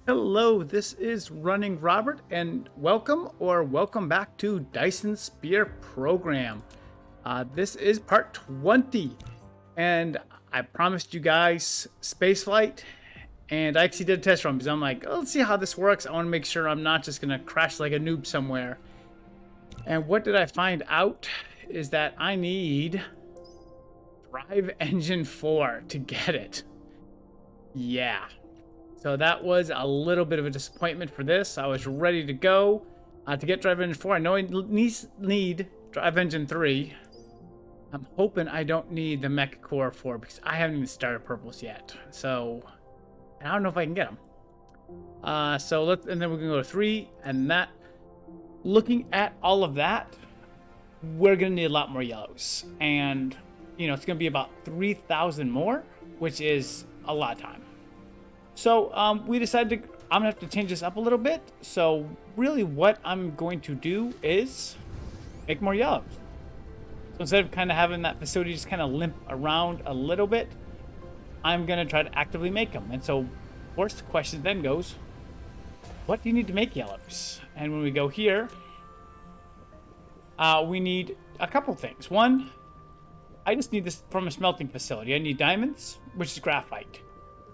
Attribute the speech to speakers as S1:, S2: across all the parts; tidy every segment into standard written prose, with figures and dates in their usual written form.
S1: Hello, this is Running Robert, and welcome back to Dyson Sphere Program. This is part 20, and I promised you guys spaceflight, and I actually did a test run because I'm like, oh, let's see how this works. I want to make sure I'm not just gonna crash like a noob somewhere. And what did I find out is that I need Drive Engine 4 to get it. Yeah. So that was a little bit of a disappointment for this. I was ready to go to get Drive Engine 4. I know I need Drive Engine 3. I'm hoping I don't need the Mecha Core 4 because I haven't even started Purples yet. So I don't know if I can get them. And then we're gonna go to 3, and that. Looking at all of that, we're gonna need a lot more yellows, and it's gonna be about 3,000 more, which is a lot of time. So we decided I'm gonna have to change this up a little bit. So really what I'm going to do is make more yellows. So instead of kind of having that facility just kind of limp around a little bit, I'm gonna try to actively make them. And so of course the question then goes, what do you need to make yellows? And when we go here, we need a couple things. One, I just need this from a smelting facility. I need diamonds, which is graphite.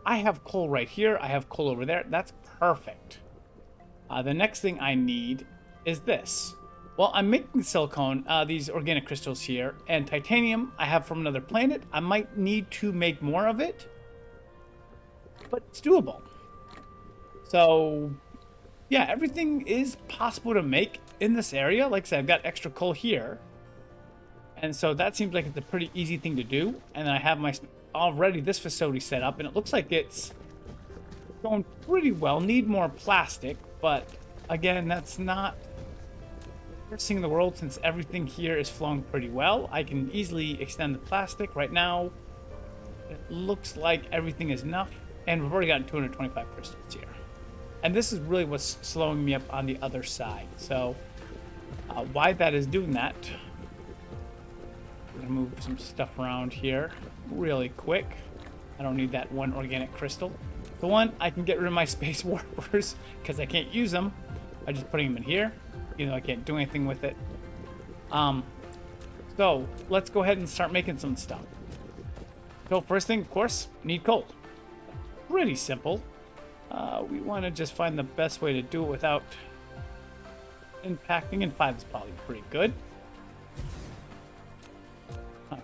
S1: I have coal right here. I have coal over there. That's perfect. The next thing I need is this. Well, I'm making silicone, these organic crystals here, and titanium I have from another planet. I might need to make more of it, but it's doable. So, yeah, everything is possible to make in this area. Like I said, I've got extra coal here. And so that seems like it's a pretty easy thing to do. And I have already this facility set up, and it looks like it's going pretty well. Need more plastic, but again, that's not the first thing in the world since everything here is flowing pretty well. I can easily extend the plastic. Right now, it looks like everything is enough, and we've already gotten 225 crystals here. And this is really what's slowing me up on the other side. So why that is doing that, I'm gonna move some stuff around here really quick. I don't need that one organic crystal. The one, I can get rid of my space warpers because I can't use them. I'm just putting them in here, even though I can't do anything with it. So let's go ahead and start making some stuff. So first thing, of course, need coal. Pretty simple. We want to just find the best way to do it without impacting, and 5 is probably pretty good.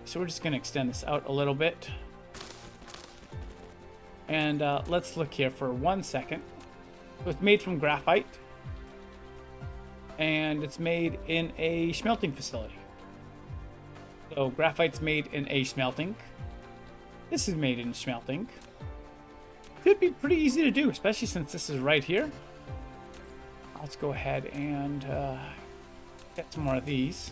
S1: So we're just going to extend this out a little bit. And let's look here for 1 second. So it's made from graphite. And it's made in a smelting facility. So graphite's made in a smelting. This is made in smelting. Could be pretty easy to do, especially since this is right here. Let's go ahead and get some more of these.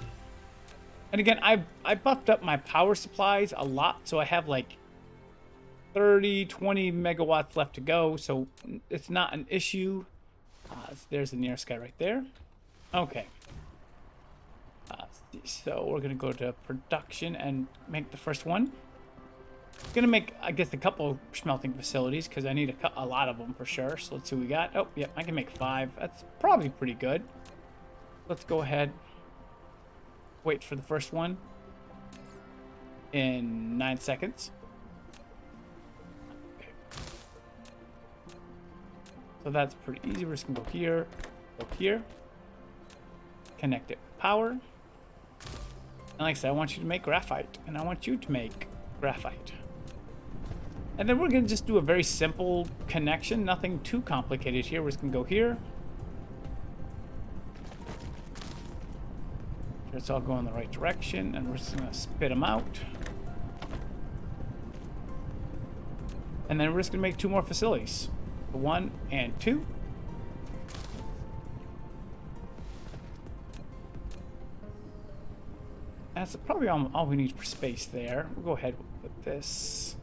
S1: And again, I buffed up my power supplies a lot, so I have like 20 megawatts left to go, so it's not an issue. There's the nearest guy right there. Okay. So we're gonna go to production and make the first one. Gonna make, I guess, a couple smelting facilities because I need a lot of them for sure. So let's see what we got. Oh, yeah, I can make 5. That's probably pretty good. Let's go ahead. Wait for the first one in 9 seconds. Okay. So that's pretty easy. We're just gonna go here, connect it with power. And like I said, I want you to make graphite, and I want you to make graphite. And then we're going to just do a very simple connection, nothing too complicated here. We're just going to go here. It's all going in the right direction, and we're just going to spit them out. And then we're just going to make 2 more facilities. 1 and 2. That's probably all we need for space there. We'll go ahead with this.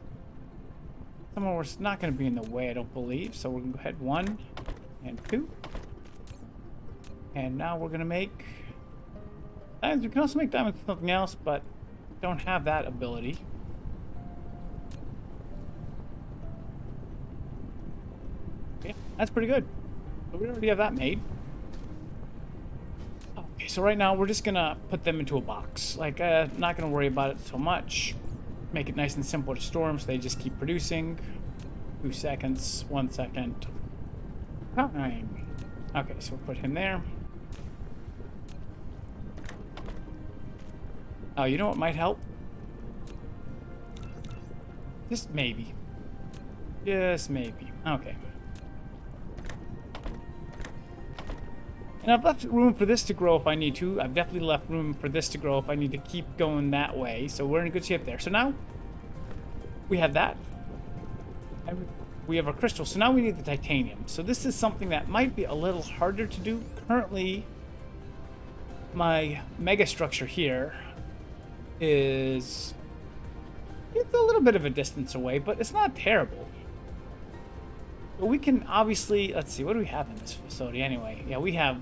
S1: Somewhere where it's not going to be in the way, I don't believe. So we're going to go ahead 1 and 2. And now we're going to make diamonds. We can also make diamonds with something else, but don't have that ability. Okay, that's pretty good. So we already have that made. Okay, so right now we're just gonna put them into a box. Like, not gonna worry about it so much. Make it nice and simple to store them so they just keep producing. 2 seconds, 1 second. Time. Okay, so we'll put him there. Oh, you know what might help? Just maybe. Just maybe. Okay. And I've left room for this to grow if I need to. I've definitely left room for this to grow if I need to keep going that way. So we're in good shape there. So now we have that. And we have our crystal. So now we need the titanium. So this is something that might be a little harder to do. Currently, my mega structure here is... it's a little bit of a distance away, but it's not terrible. But we can obviously... let's see, what do we have in this facility anyway? Yeah, we have...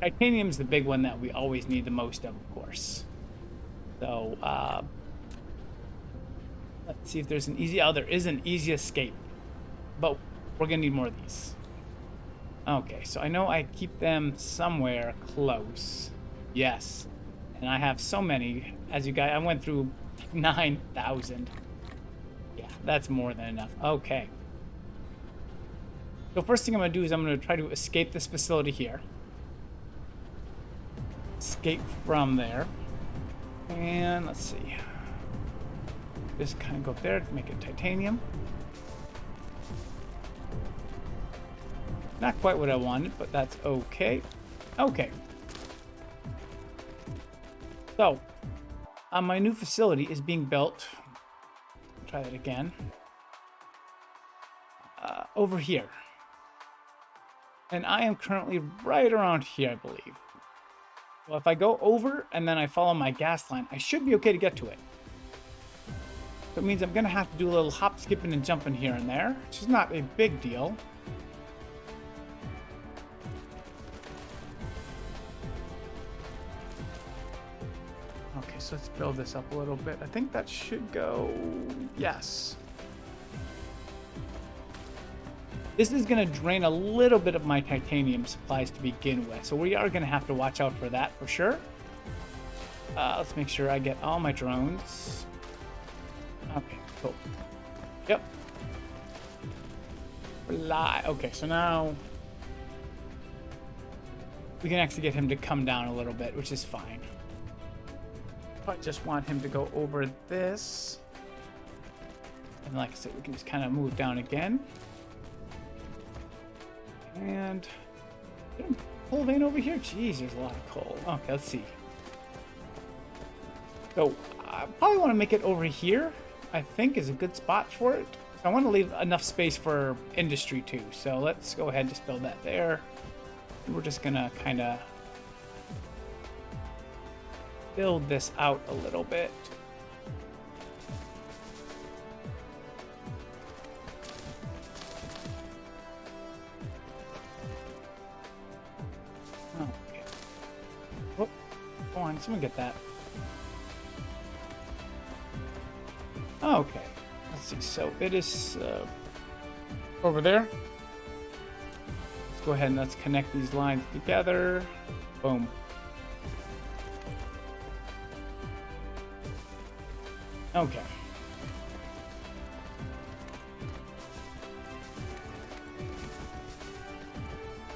S1: titanium's the big one that we always need the most of course. So, let's see if there's an easy... oh, there is an easy escape. But we're going to need more of these. Okay, so I know I keep them somewhere close. Yes. And I have so many. As you guys... I went through 9,000. Yeah, that's more than enough. Okay. So first thing I'm going to do is I'm going to try to escape this facility here. Escape from there. And let's see. Just kind of go up there to make it titanium. Not quite what I wanted, but that's okay. Okay. So, my new facility is being built. Try that again. Over here. And I am currently right around here, I believe. Well, if I go over and then I follow my gas line, I should be okay to get to it. So it means I'm going to have to do a little hop, skipping, and jumping here and there, which is not a big deal. Okay, so let's build this up a little bit. I think that should go... yes. This is going to drain a little bit of my titanium supplies to begin with, so we are going to have to watch out for that for sure. Let's make sure I get all my drones. Okay, cool. Yep. Fly. Okay, so now we can actually get him to come down a little bit, which is fine. I just want him to go over this. And like I said, we can just kind of move down again. And coal vein over here. Jeez, there's a lot of coal. Okay, let's see. So I probably want to make it over here. I think is a good spot for it. So I want to leave enough space for industry too. So let's go ahead and just build that there. And we're just gonna kind of build this out a little bit. Okay. Oh, go on, someone get that. Okay. Let's see. So it is over there. Let's go ahead and let's connect these lines together. Boom. Okay.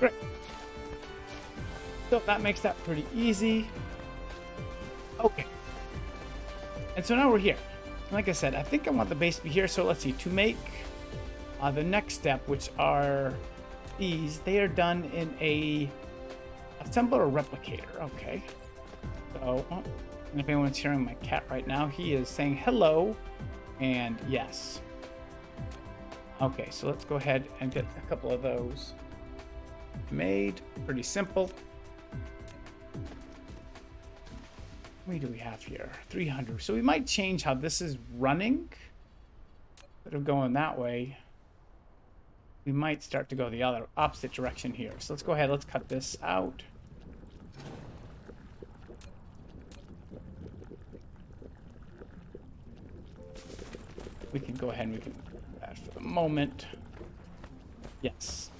S1: Great. So that makes that pretty easy. Okay. And so now we're here. Like I said, I think I want the base to be here. So let's see. To make the next step, which are these, they are done in a assembler or replicator. Okay. So, and if anyone's hearing my cat right now, he is saying hello and yes. Okay, so let's go ahead and get a couple of those made. Pretty simple. How many do we have here? 300. So we might change how this is running. Instead of going that way, we might start to go the other opposite direction here. So let's go ahead, let's cut this out. We can go ahead and we can do that for the moment. Yes.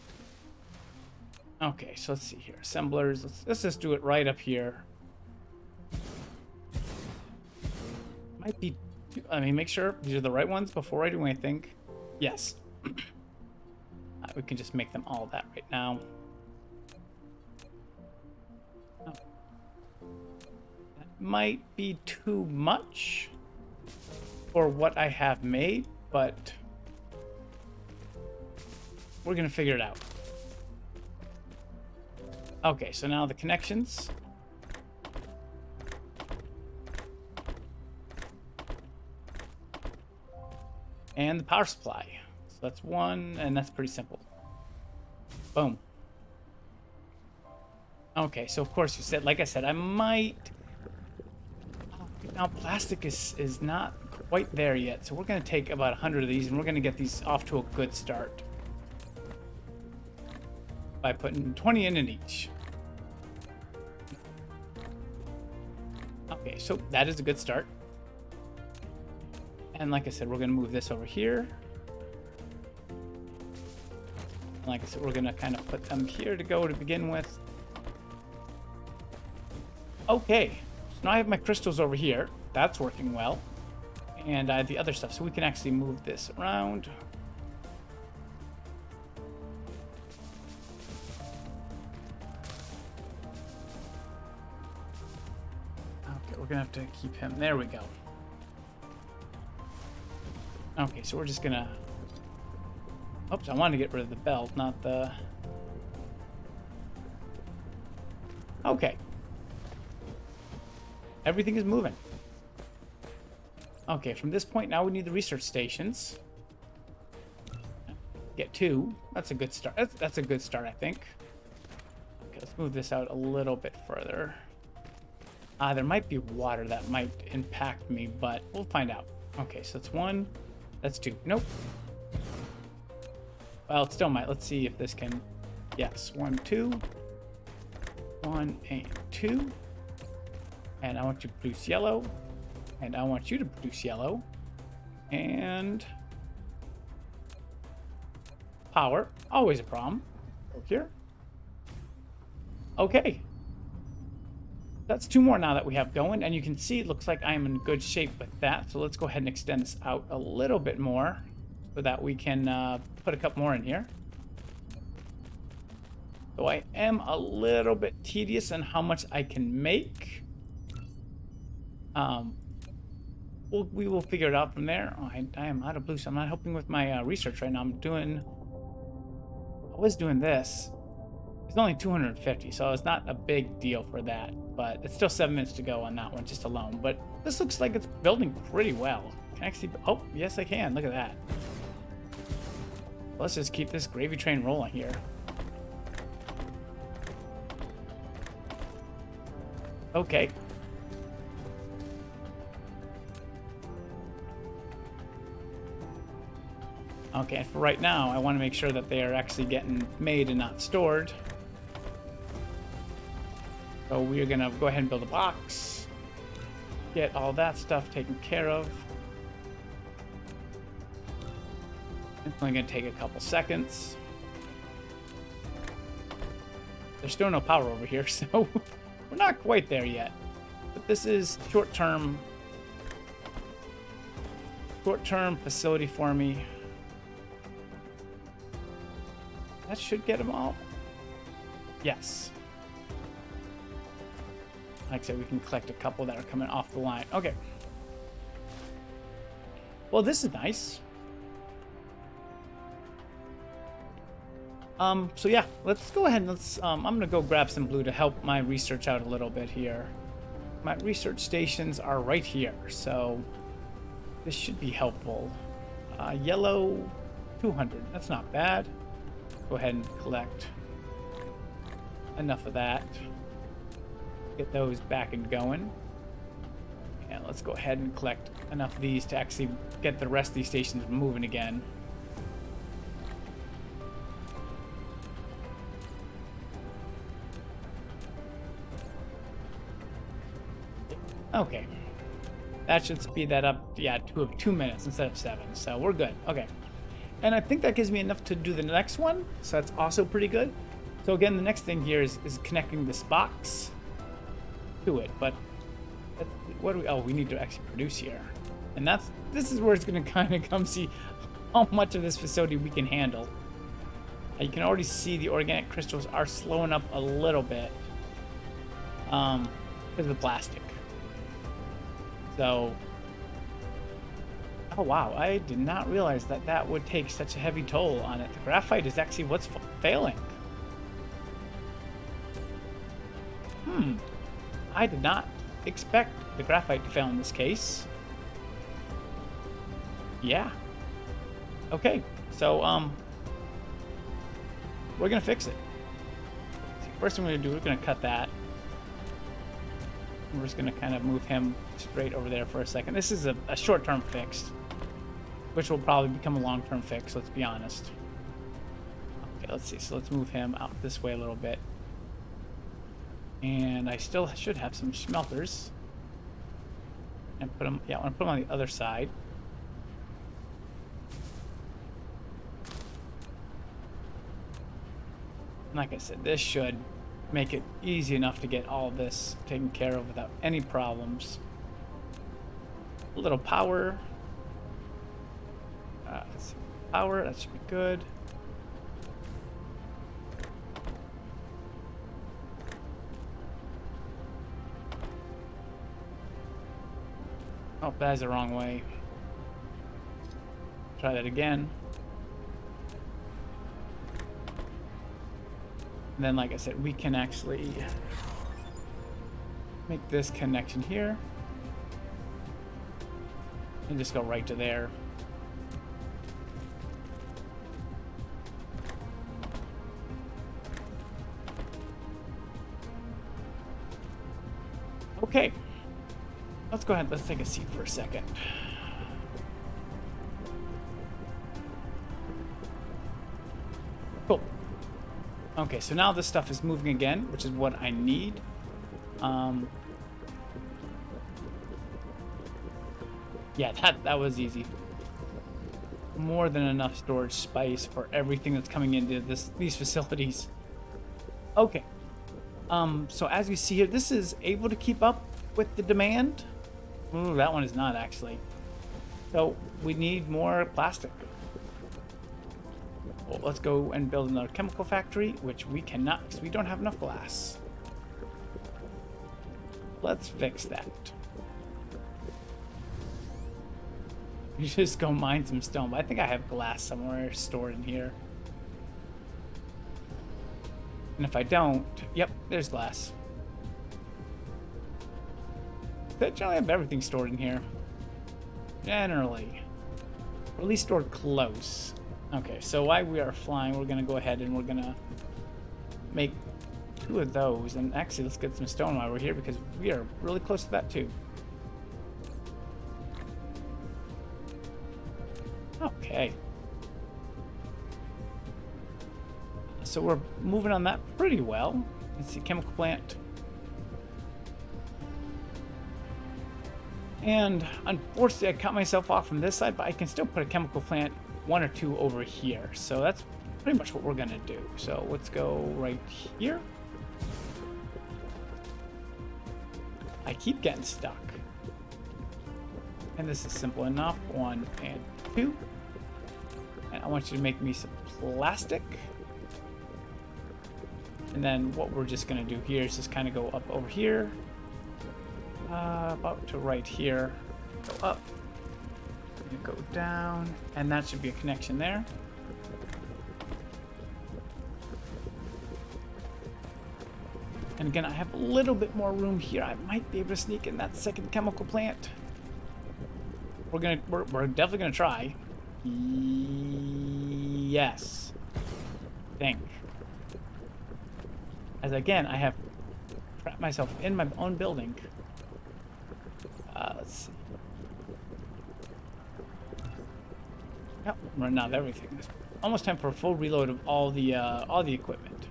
S1: Okay, so let's see here. Assemblers. Let's just do it right up here. Might be. Let me make sure these are the right ones before I do anything. Yes. We can just make them all that right now. Oh. That might be too much for what I have made, but we're gonna figure it out. Okay, so now the connections. And the power supply. So that's one, and that's pretty simple. Boom. Okay, so of course you said, like I said, I might. Now plastic is not quite there yet, so we're gonna take about 100 of these, and we're gonna get these off to a good start by putting 20 in each. Okay, so that is a good start. And like I said, we're gonna move this over here. And like I said, we're gonna kind of put them here to go to begin with. Okay, so now I have my crystals over here. That's working well. And I have the other stuff, so we can actually move this around. Okay, we're gonna have to keep him. There we go. Okay, so we're just gonna. Oops, I wanted to get rid of the belt, not the. Okay. Everything is moving. Okay, from this point now we need the research stations. Get 2. That's a good start. That's a good start, I think. Okay, let's move this out a little bit further. There might be water that might impact me, but we'll find out. Okay, so it's 1. That's 2. Nope. Well, it still might. Let's see if this can. Yes, 1, 2. 1 and 2. And I want you to produce yellow. And I want you to produce yellow. And power. Always a problem. Go here. Okay. That's 2 more now that we have going. And you can see it looks like I am in good shape with that. So let's go ahead and extend this out a little bit more so that we can put a couple more in here. So I am a little bit tedious on how much I can make. We will figure it out from there. Oh, I am out of blue, so I'm not helping with my research right now. I was doing this. It's only 250, so it's not a big deal for that. But it's still 7 minutes to go on that one, just alone. But this looks like it's building pretty well. Can I actually? Oh, yes, I can. Look at that. Let's just keep this gravy train rolling here. Okay. Okay, and for right now, I want to make sure that they are actually getting made and not stored. So we're going to go ahead and build a box. Get all that stuff taken care of. It's only going to take a couple seconds. There's still no power over here, so we're not quite there yet. But this is short-term facility for me. That should get them all. Yes. Like I said, we can collect a couple that are coming off the line. Okay. Well, this is nice. So yeah, let's go ahead and I'm gonna go grab some blue to help my research out a little bit here. My research stations are right here, so this should be helpful. Yellow, 200. That's not bad. Go ahead and collect enough of that. Get those back and going. And let's go ahead and collect enough of these to actually get the rest of these stations moving again. Okay. That should speed that up, yeah, to 2 minutes instead of 7. So we're good. Okay. And I think that gives me enough to do the next one, so that's also pretty good. So again, the next thing here is connecting this box to it, but what do we, oh, we need to actually produce here. And this is where it's going to kind of come see how much of this facility we can handle. You can already see the organic crystals are slowing up a little bit because of the plastic. So, oh wow, I did not realize that that would take such a heavy toll on it. The graphite is actually what's failing. I did not expect the graphite to fail in this case. Yeah. Okay, so we're gonna fix it. First thing we're gonna do, we're gonna cut that. We're just gonna kind of move him straight over there for a second. This is a short-term fix, which will probably become a long-term fix, let's be honest. Okay, let's see. So let's move him out this way a little bit. And I still should have some smelters. And put them, yeah, I want to put them on the other side. And like I said, this should make it easy enough to get all of this taken care of without any problems. A little power. Let's see. Power, that should be good. Oh, that is the wrong way. Try that again. And then, like I said, we can actually make this connection here. And just go right to there. Okay. Let's go ahead, let's take a seat for a second. Cool. Okay, so now this stuff is moving again, which is what I need. Yeah, that was easy. More than enough storage space for everything that's coming into these facilities. Okay. So as you see here, this is able to keep up with the demand. Ooh, that one is not actually. So we need more plastic. Well, let's go and build another chemical factory, which we cannot because we don't have enough glass. Let's fix that. You just go mine some stone, but I think I have glass somewhere stored in here. And if I don't, yep, there's glass. I generally have everything stored in here. Generally. Or at least stored close. Okay, so while we are flying, we're gonna go ahead and we're gonna make 2 of those. And actually, let's get some stone while we're here because we are really close to that too. Okay. So we're moving on that pretty well. Let's see, chemical plant. And unfortunately, I cut myself off from this side, but I can still put a chemical plant 1 or 2 over here. So that's pretty much what we're gonna do. So let's go right here. I keep getting stuck. And this is simple enough. 1 and 2. And I want you to make me some plastic. And then what we're just gonna do here is just kind of go up over here. About to right here. Go up. And go down. And that should be a connection there. And again, I have a little bit more room here. I might be able to sneak in that second chemical plant. We're definitely gonna try. Yes. I think. As again, I have trapped myself in my own building. Let's see. Yep, I'm running out of everything. It's almost time for a full reload of all the equipment.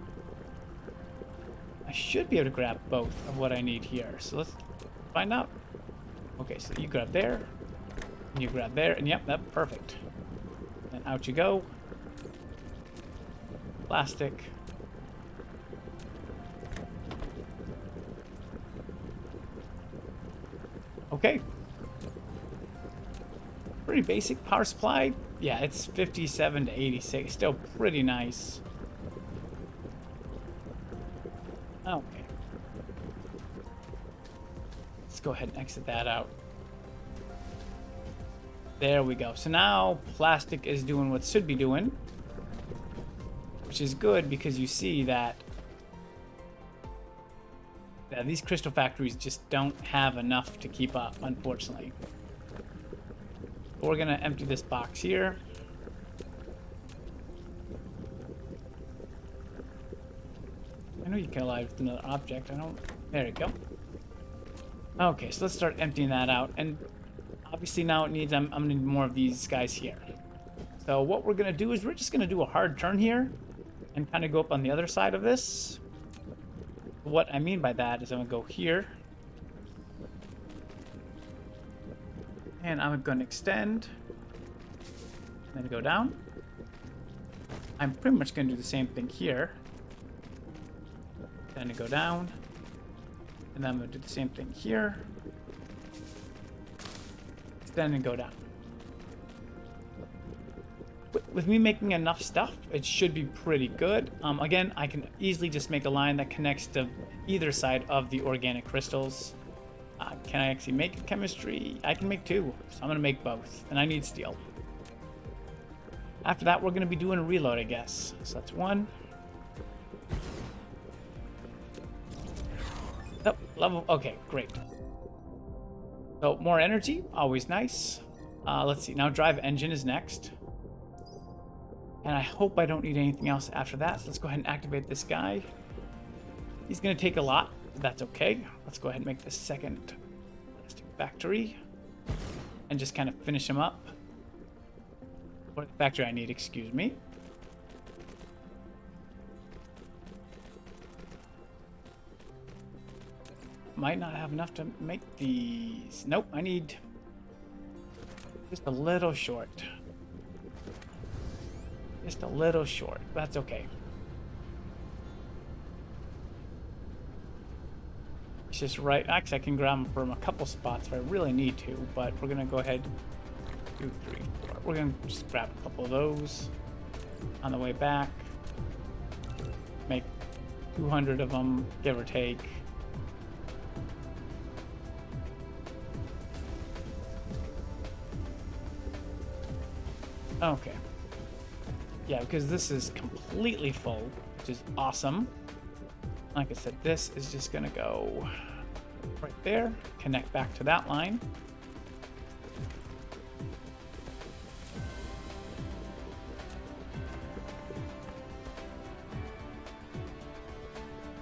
S1: I should be able to grab both of what I need here. So let's find out. Okay, so you grab there, and you grab there, and yep, that's perfect. And And out you go. Plastic. Okay. Pretty basic power supply. Yeah, it's 57 to 86. Still pretty nice. Okay. Let's go ahead and exit that out. There we go. So now plastic is doing what it should be doing, which is good because you see that these crystal factories just don't have enough to keep up, unfortunately. But we're gonna empty this box here. I know you can collide with another object. I don't. There you go. Okay, so let's start emptying that out. And obviously now it needs. I'm gonna need more of these guys here. So what we're gonna do is we're just gonna do a hard turn here, and kind of go up on the other side of this. What I mean by that is I'm gonna go here, and I'm gonna extend, then go down. I'm pretty much gonna do the same thing here. Then go down, and then I'm gonna do the same thing here. Extend and go down. With me making enough stuff, it should be pretty good. Again, I can easily just make a line that connects to either side of the organic crystals. Can I actually make a chemistry? I can make two, so I'm gonna make both, and I need steel. After that, we're gonna be doing a reload, I guess. So that's one. Oh, level, okay, great. So more energy, always nice. Let's see, now drive engine is next. And I hope I don't need anything else after that. So let's go ahead and activate this guy. He's going to take a lot, but that's okay. Let's go ahead and make the second plastic factory. And just kind of finish him up. What factory I need, excuse me. Might not have enough to make these. Nope, I need just a little short. Just a little short. That's okay. It's just right. Actually, I can grab them from a couple spots if I really need to, but we're going to go ahead. 2, 3, 4. We're going to just grab a couple of those on the way back. Make 200 of them, give or take. Okay. Yeah, because this is completely full, which is awesome. Like I said, this is just going to go right there, connect back to that line.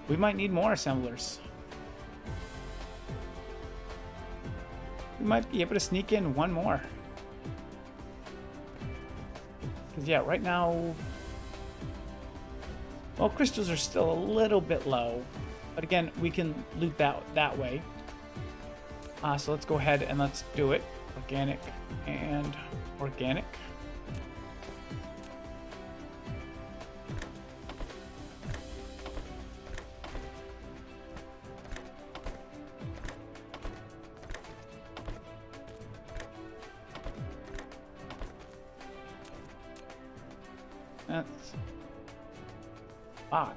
S1: We might need more assemblers. We might be able to sneak in one more. Yeah, right now, well, crystals are still a little bit low, but again, we can loot that way. So let's go ahead and let's do it. Organic and organic.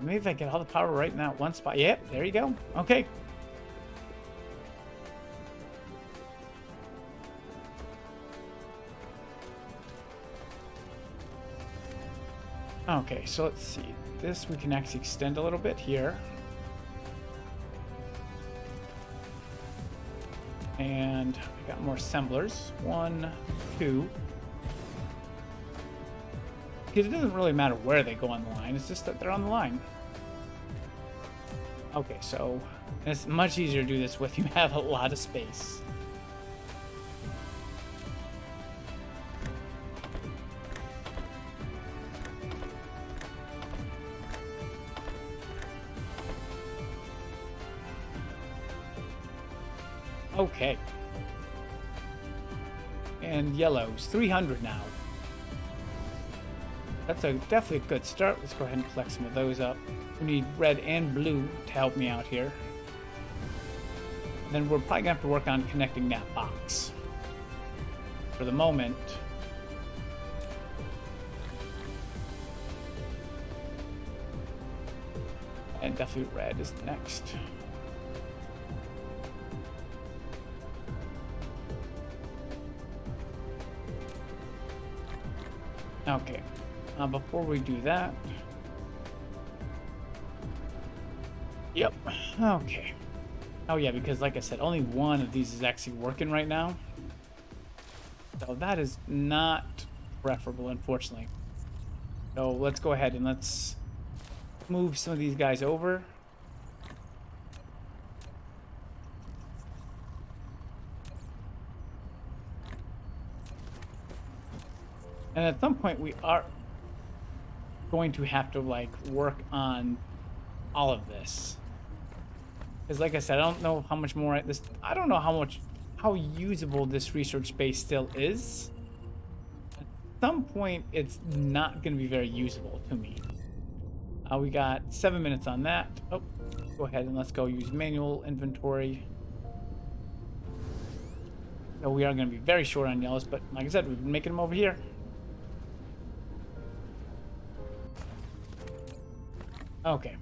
S1: Maybe if I get all the power right in that one spot. Yep, there you go. Okay. Okay, so let's see. This we can actually extend a little bit here. And I got more assemblers. 1, 2. Because it doesn't really matter where they go on the line, it's just that they're on the line. Okay, so it's much easier to do this with you have a lot of space. Okay. And yellows, 300 now. That's definitely a good start. Let's go ahead and collect some of those up. We need red and blue to help me out here. And then we're probably gonna have to work on connecting that box. For the moment. And definitely red is next. Okay. Before we do that. Yep. Okay. Oh yeah, because like I said, only one of these is actually working right now. So that is not preferable, unfortunately. So let's go ahead and let's move some of these guys over. And at some point we are going to have to like work on all of this. Because like I said, I don't know how much more I don't know how usable this research space still is. At some point it's not going to be very usable to me. We got 7 minutes on that. Oh, go ahead and let's go use manual inventory. So we are going to be very short on yellows, but like I said, we've been making them over here. Okay.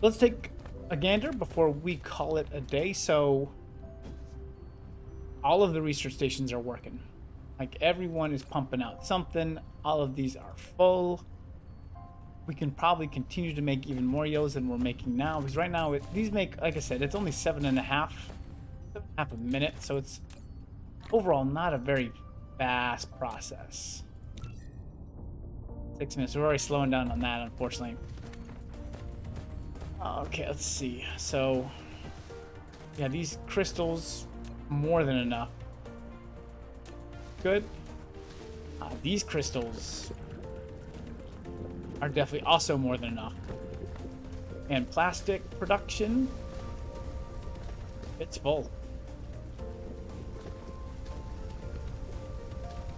S1: Let's take a gander before we call it a day. So all of the research stations are working. Like everyone is pumping out something. All of these are full. We can probably continue to make even more yellows than we're making now, because right now these make, like I said, it's only 7.5 a minute, so it's overall not a very fast process. 6 minutes. We're already slowing down on that, unfortunately. Okay, let's see. So yeah, these crystals, more than enough. Good. These crystals are definitely also more than enough. And plastic production, it's full.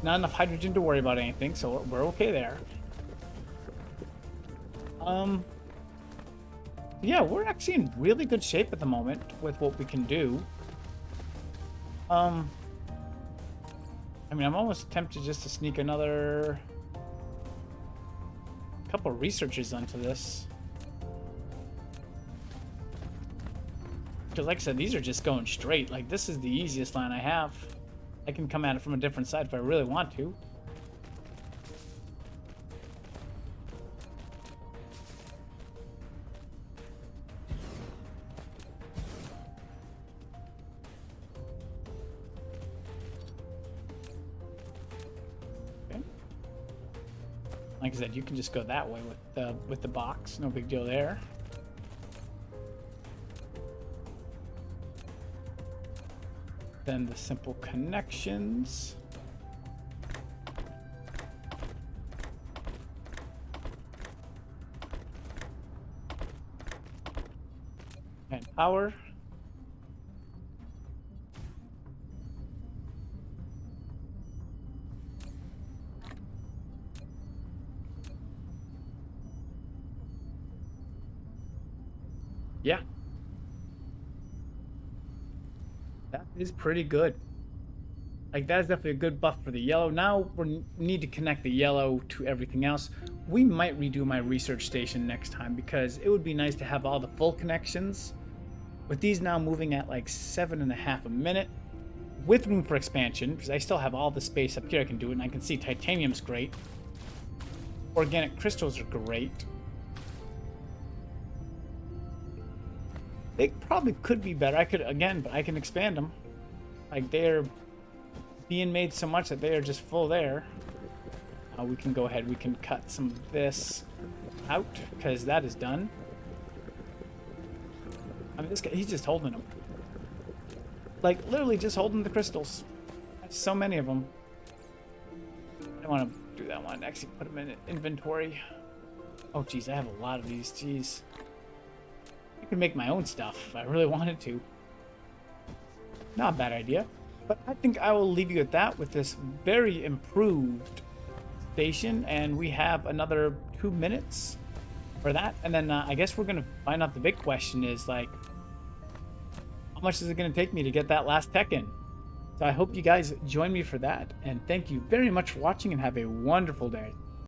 S1: Not enough hydrogen to worry about anything, so we're okay there. Yeah, we're actually in really good shape at the moment with what we can do. I mean, I'm almost tempted just to sneak another couple researchers onto this. Because like I said, these are just going straight. Like, this is the easiest line I have. I can come at it from a different side if I really want to. Like I said, you can just go that way with the box. No big deal there. Then the simple connections. And power. Yeah. That is pretty good. Like, that's definitely a good buff for the yellow. Now we need to connect the yellow to everything else. We might redo my research station next time, because it would be nice to have all the full connections. With these now moving at like 7.5 a minute, with room for expansion, because I still have all the space up here I can do it, and I can see titanium's great. Organic crystals are great. They probably could be better. I could, again, but I can expand them. Like, they're being made so much that they are just full there. We can go ahead. We can cut some of this out, because that is done. I mean, this guy, he's just holding them. Like, literally just holding the crystals. That's so many of them. I don't want to do that one. Actually, put them in inventory. Oh, geez, I have a lot of these. Jeez. I could make my own stuff if I really wanted to. Not a bad idea. But I think I will leave you at that with this very improved station, and we have another 2 minutes for that. And then I guess we're going to find out the big question is, like, how much is it going to take me to get that last tech in? So I hope you guys join me for that. And thank you very much for watching and have a wonderful day.